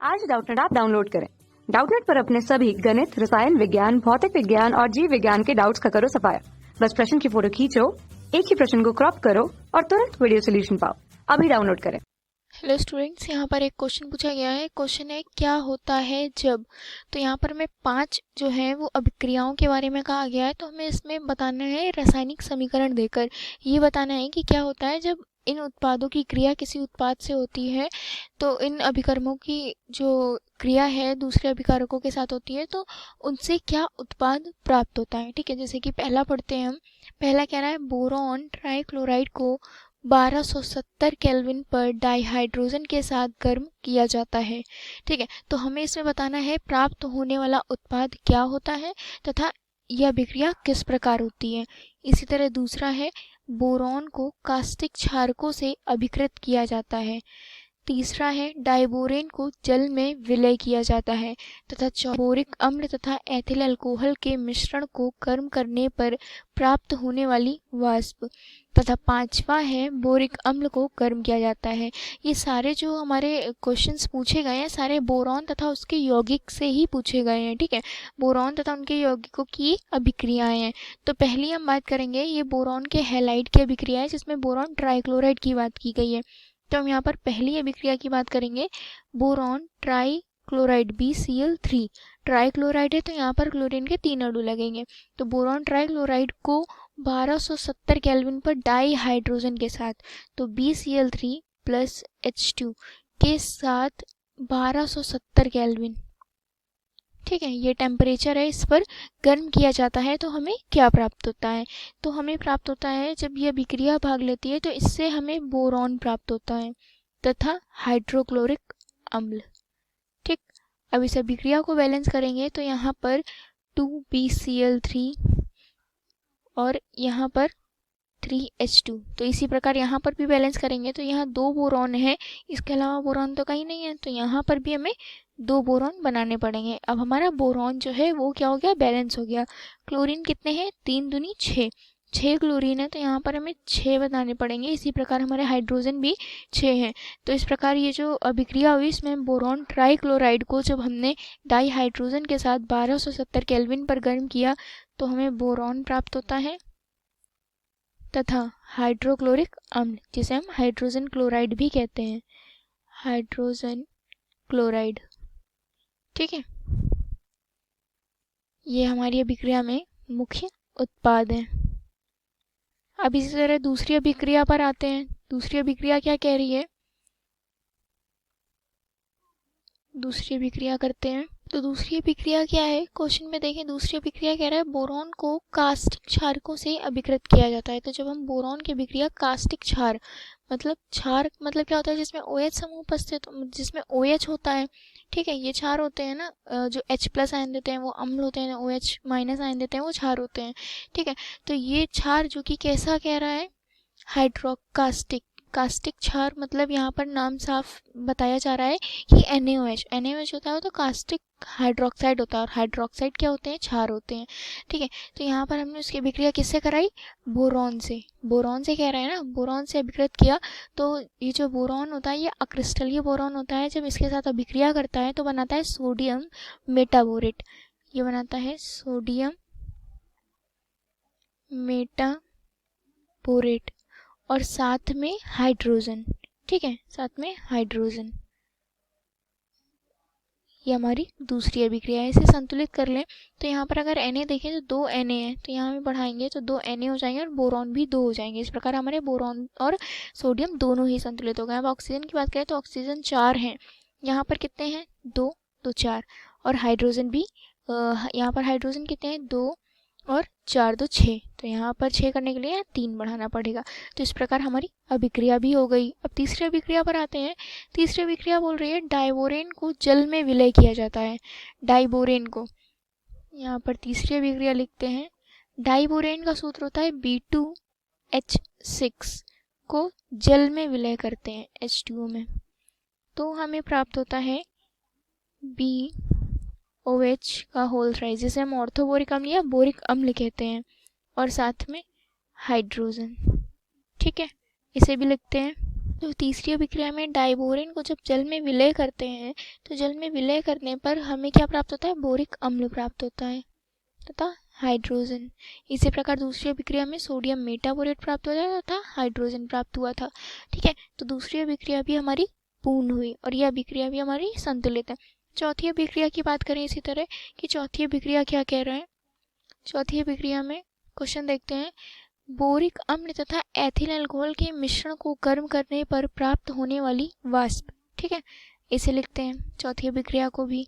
आज Doubtnut app download करें। Doubtnut पर अपने सभी गणित, रसायन विज्ञान, भौतिक विज्ञान और जीव विज्ञान के डाउट्स का करो सफाया। बस प्रश्न की फोटो खींचो, एक ही प्रश्न को क्रॉप करो और तुरंत वीडियो सोल्यूशन पाओ। अभी डाउनलोड करें। हेलो स्टूडेंट्स, यहाँ पर एक क्वेश्चन पूछा गया है। क्वेश्चन है क्या होता है जब। तो यहाँ पर हमें 5 जो है वो अभिक्रियाओं के बारे में कहा गया है। तो हमें इसमें बताना है रासायनिक समीकरण देकर ये बताना है कि क्या होता है जब इन उत्पादों की क्रिया किसी उत्पाद से होती है। तो इन अभिकर्मों की जो क्रिया है दूसरे अभिकारकों के साथ होती है तो उनसे क्या उत्पाद प्राप्त होता है। ठीक है, जैसे कि पहला पढ़ते हैं हम। पहला कह रहा है बोरॉन ट्राइक्लोराइड को 1270 केल्विन पर डाइहाइड्रोजन के साथ गर्म किया जाता है। ठीक है, तो हमें इसमें बताना है प्राप्त होने वाला उत्पाद क्या होता है तथा यह अभिक्रिया किस प्रकार होती है। इसी तरह दूसरा है बोरॉन को कास्टिक क्षारकों से अभिकृत किया जाता है। तीसरा है डाइबोरेन को जल में विलय किया जाता है तथा बोरिक अम्ल तथा एथिल अल्कोहल के मिश्रण को गर्म करने पर प्राप्त होने वाली वाष्प। तथा पांचवा है बोरिक अम्ल को गर्म किया जाता है। ये सारे जो हमारे क्वेश्चंस पूछे गए हैं सारे बोरॉन तथा उसके यौगिक से ही पूछे गए हैं। ठीक है, बोरॉन तथा उनके यौगिकों की अभिक्रियाएं हैं। तो पहली हम बात करेंगे ये बोरॉन के हैलाइड की अभिक्रिया है जिसमें बोरॉन ट्राइक्लोराइड की बात की गई है। तो हम यहाँ पर पहली अभिक्रिया की बात करेंगे बोरॉन ट्राइक्लोराइड BCl3। ट्राइक्लोराइड है तो यहाँ पर क्लोरीन के 3 अणु लगेंगे। तो बोरॉन ट्राइक्लोराइड को 1270 केल्विन पर डाई हाइड्रोजन के साथ तो BCl3 प्लस H2 के साथ 1270 केल्विन। ठीक है, ये टेम्परेचर है, इस पर गर्म किया जाता है। तो हमें क्या प्राप्त होता है। तो हमें प्राप्त होता है जब ये अभिक्रिया भाग लेती है तो इससे हमें बोरॉन प्राप्त होता है तथा हाइड्रोक्लोरिक अम्ल। ठीक, अब इस अभिक्रिया को बैलेंस करेंगे तो यहाँ पर 2BCl3 और यहाँ पर 3H2। तो इसी प्रकार यहाँ पर भी बैलेंस करेंगे तो यहाँ 2 बोरॉन है, इसके अलावा बोरॉन तो कहीं नहीं है। तो यहाँ पर भी हमें 2 बोरॉन बनाने पड़ेंगे। अब हमारा बोरॉन जो है वो क्या हो गया, बैलेंस हो गया। क्लोरीन कितने हैं, 3 दूनी 6 क्लोरीन है तो यहाँ पर हमें 6 बनाने पड़ेंगे। इसी प्रकार हमारे हाइड्रोजन भी 6 हैं। तो इस प्रकार ये जो अभिक्रिया हुई इसमें बोरॉन ट्राइक्लोराइड को जब हमने डाई हाइड्रोजन के साथ 1270 केल्विन पर गर्म किया तो हमें बोरॉन प्राप्त होता है तथा हाइड्रोक्लोरिक अम्ल जिसे हम हाइड्रोजन क्लोराइड भी कहते हैं, हाइड्रोजन क्लोराइड। ठीक है, ये हमारी अभिक्रिया में मुख्य उत्पाद हैं। अब इसी तरह दूसरी अभिक्रिया पर आते हैं। दूसरी अभिक्रिया क्या कह रही है, दूसरी अभिक्रिया करते हैं। तो दूसरी अभिक्रिया क्या है, क्वेश्चन में देखें। दूसरी अभिक्रिया कह रहा है बोरॉन को कास्टिक क्षारकों से अभिकृत किया जाता है। तो जब हम बोरॉन की अभिक्रिया कास्टिक क्षार क्षार मतलब क्या होता है जिसमें OH समूह उपस्थित, जिसमें OH होता है। ठीक है, ये क्षार होते हैं ना, जो H+ आयन देते हैं वो अम्ल होते हैं, OH- आयन देते हैं वो क्षार होते हैं। ठीक है, तो ये क्षार जो कि कैसा कह रहा है, हाइड्रोकास्टिक। कास्टिक क्षार मतलब यहाँ पर नाम साफ बताया जा रहा है कि NaOH होता है तो कास्टिक हाइड्रोक्साइड होता है और हाइड्रोक्साइड क्या होते हैं, क्षार होते हैं। ठीक है, तो यहाँ पर हमने उसकी अभिक्रिया किससे कराई, बोरॉन से। बोरॉन से कह रहे हैं ना, बोरॉन से अभिकृत किया। तो ये जो बोरॉन होता है ये अक्रिस्टलीय बोरॉन होता है। जब इसके साथ अभिक्रिया करता है तो बनाता है सोडियम मेटाबोरेट। ये बनाता है सोडियम मेटाबोरेट और साथ में हाइड्रोजन। ठीक है, साथ में हाइड्रोजन। ये हमारी दूसरी अभिक्रिया है। इसे संतुलित कर लें तो यहाँ पर अगर Na देखें तो 2 Na है तो यहाँ में बढ़ाएंगे तो 2 Na हो जाएंगे और बोरॉन भी 2 हो जाएंगे। इस प्रकार हमारे बोरॉन और सोडियम दोनों ही संतुलित हो गए। अब ऑक्सीजन की बात करें तो ऑक्सीजन 4 हैं। यहाँ पर कितने हैं, 2 2 4 और हाइड्रोजन भी यहाँ पर हाइड्रोजन कितने हैं, 2 और 4 2 6। तो यहाँ पर 6 करने के लिए 3 बढ़ाना पड़ेगा। तो इस प्रकार हमारी अभिक्रिया भी हो गई। अब तीसरी अभिक्रिया पर आते हैं। तीसरी अभिक्रिया बोल रही है डाइबोरेन को जल में विलय किया जाता है। डाइबोरेन को यहाँ पर तीसरी अभिक्रिया लिखते हैं। डाइबोरेन का सूत्र होता है B2H6 को जल में विलय करते हैं H2O में तो हमें प्राप्त होता है BOH का होल थ्राइस जिसे हम ऑर्थोबोरिक अम्ल या बोरिक अम्ल कहते हैं और साथ में हाइड्रोजन। ठीक है, इसे भी लिखते हैं तो तीसरी अभिक्रिया में डाइबोरेन को जब जल में विलय करते हैं तो जल में विलय करने पर हमें क्या प्राप्त होता है, बोरिक अम्ल प्राप्त होता है तथा हाइड्रोजन। इसी प्रकार दूसरी अभिक्रिया में सोडियम मेटाबोरेट प्राप्त हो जाता तथा हाइड्रोजन प्राप्त हुआ था। ठीक है, तो दूसरी अभिक्रिया भी हमारी पूर्ण हुई और यह अभिक्रिया भी हमारी संतुलित है। चौथी अभिक्रिया की बात करें इसी तरह कि चौथी अभिक्रिया क्या कह रहे हैं। चौथी अभिक्रिया में क्वेश्चन देखते हैं, बोरिक अम्ल तथा एथिल अल्कोहल के मिश्रण को गर्म करने पर प्राप्त होने वाली वाष्प। ठीक है, इसे लिखते हैं चौथी अभिक्रिया को भी।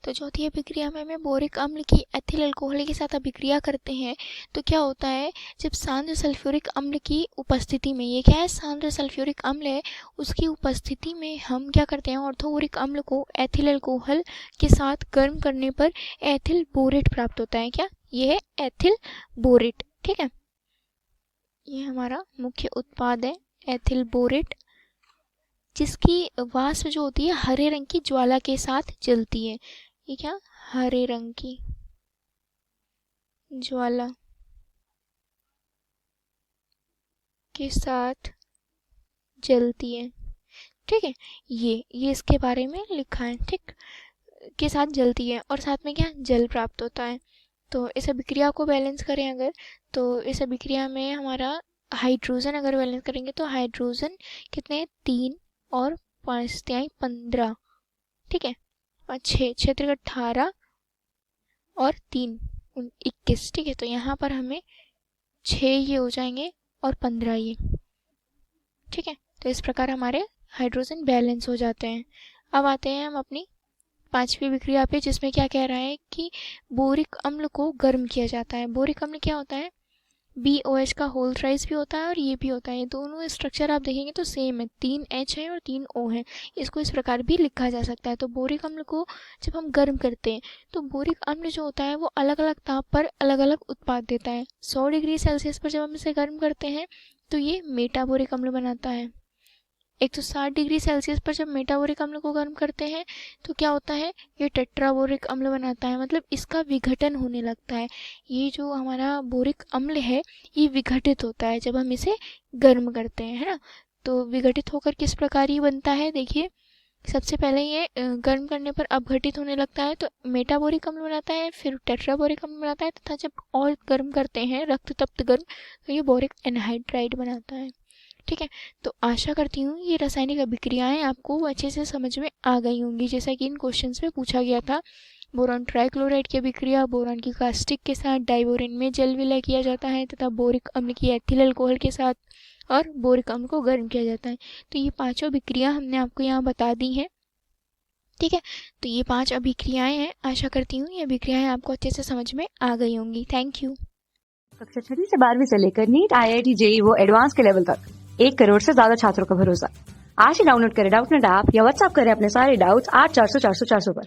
तो चौथी अभिक्रिया में हमें बोरिक अम्ल की एथिल अल्कोहल के साथ अभिक्रिया करते हैं तो क्या होता है, जब सांद्र सल्फ्यूरिक अम्ल की उपस्थिति में, ये क्या है, सांद्र सल्फ्यूरिक अम्ल है, उसकी उपस्थिति में हम क्या करते हैं, ऑर्थोबोरिक अम्ल को एथिल अल्कोहल के साथ गर्म करने पर एथिल बोरेट प्राप्त होता है। क्या, ये है एथिल बोरेट। ठीक है, ये हमारा मुख्य उत्पाद है एथिल बोरेट, जिसकी वाष्प जो होती है हरे रंग की ज्वाला के साथ जलती है। ये क्या, हरे रंग की ज्वाला के साथ जलती है। ठीक है, ये इसके बारे में लिखा है। ठीक, के साथ जलती है और साथ में क्या, जल प्राप्त होता है। तो इस अभिक्रिया को बैलेंस करें अगर, तो इस अभिक्रिया में हमारा हाइड्रोजन अगर बैलेंस करेंगे तो हाइड्रोजन कितने, 3 और 5 तिहाई 15। ठीक है, और 6 त्रिक 18 और 3 21। ठीक है, तो यहाँ पर हमें 6 ये हो जाएंगे और 15 ये। ठीक है, तो इस प्रकार हमारे हाइड्रोजन बैलेंस हो जाते हैं। अब आते हैं हम अपनी पांचवी विक्रिया पे, जिसमें क्या कह रहा है कि बोरिक अम्ल को गर्म किया जाता है। बोरिक अम्ल क्या होता है, BOH का होल थ्राइस भी होता है और ये भी होता है। ये दोनों स्ट्रक्चर आप देखेंगे तो सेम है, 3 H है और 3 O है। इसको इस प्रकार भी लिखा जा सकता है। तो बोरिक अम्ल को जब हम गर्म करते हैं तो बोरिक अम्ल जो होता है वो अलग अलग ताप पर अलग अलग उत्पाद देता है। 100 डिग्री सेल्सियस पर जब हम इसे गर्म करते हैं तो ये मेटाबोरिक अम्ल बनाता है। 160 डिग्री सेल्सियस पर जब मेटाबोरिक अम्ल को गर्म करते हैं तो क्या होता है, ये टेट्राबोरिक अम्ल बनाता है, मतलब इसका विघटन होने लगता है। ये जो हमारा बोरिक अम्ल है ये विघटित होता है जब हम इसे गर्म करते हैं, है ना। तो विघटित होकर किस प्रकार ये बनता है, देखिए सबसे पहले ये गर्म करने पर अपघटित होने लगता है तो मेटाबोरिक अम्ल बनाता है, फिर टेट्राबोरिक अम्ल बनाता है तथा जब और गर्म करते हैं रक्त तप्त गर्म तो ये बोरिक एनहाइड्राइड बनाता है। ठीक है, तो आशा करती हूँ ये रासायनिक अभिक्रियाएं आपको अच्छे से समझ में आ गई होंगी, जैसा कि इन क्वेश्चंस में पूछा गया था। बोरॉन ट्राइक्लोराइड की अभिक्रिया बोरॉन की कास्टिक के साथ डाइबोरेन में जल विलय किया जाता है तथा बोरिक अम्ल की एथिल अल्कोहल के साथ और बोरिक अम्ल को गर्म किया जाता है। तो ये पांचों अभिक्रिया हमने आपको यहाँ बता दी हैं। ठीक है, तो ये 5 अभिक्रियाएं हैं। आशा करती हूँ ये अभिक्रियाएं आपको अच्छे से समझ में आ गई होंगी। Thank you. कक्षा 6 से 12वीं से लेकर नीट, IIT, JEE वो एडवांस के लेवल तक 1 करोड़ से ज्यादा छात्रों का भरोसा। आज ही डाउनलोड करें डाउटनेट ऐप या व्हाट्सएप करें अपने सारे डाउट्स 8400 400 400 पर।